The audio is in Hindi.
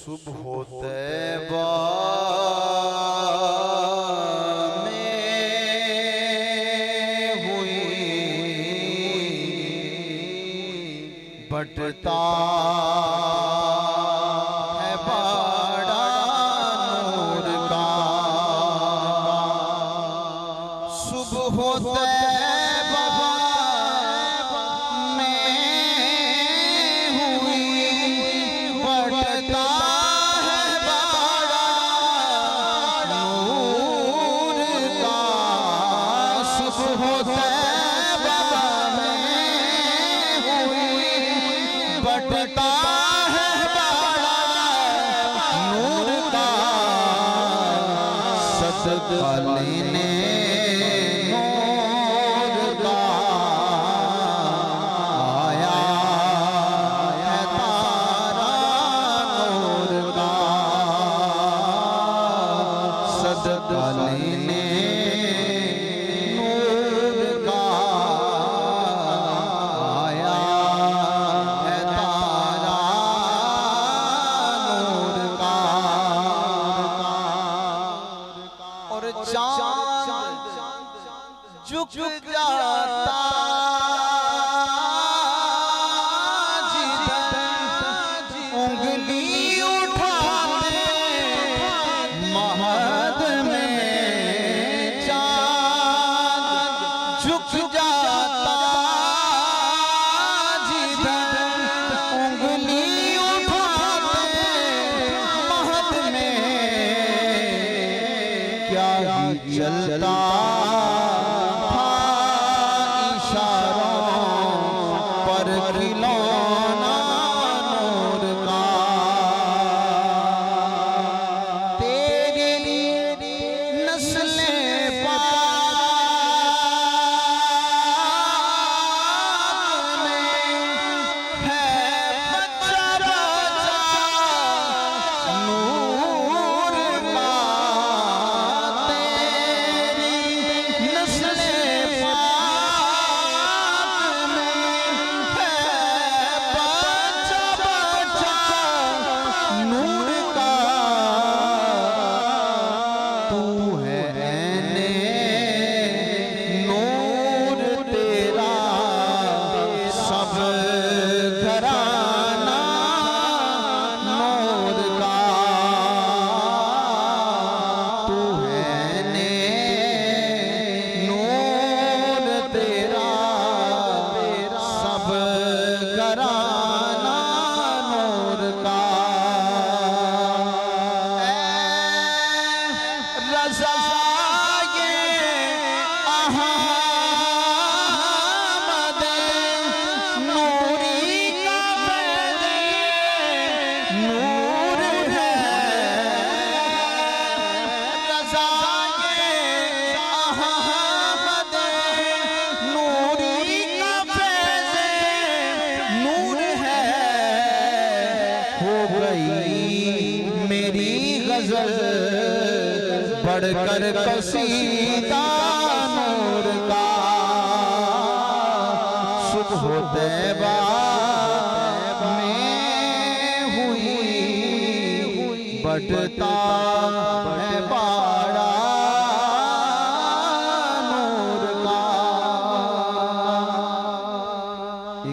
सुबह तैबा में हुई बटता है बड़ा नूर का। सुबह तैबा में हुई बटता बटता है बड़ा नूर का। सदका लेने नूर का आया है तारा नूर का। सदका लेने झुक जाता उंगली उठाते महद में चाँद। झुक जाता जिधर उंगली उठाते महद में क्या ही चलता खिलौना नूर का। तेरी नस्ले पाक में है बच्चा बच्चा नूर का। तेरी नस्ले नूर का। तू है ऐने नूर तेरा सब घराना नूर का। तू है ऐने नूर तेरा सब घराना नूर का। मेरी गजल बढ़कर कसीदा नूर का। सुबह तैबा में हुई बटता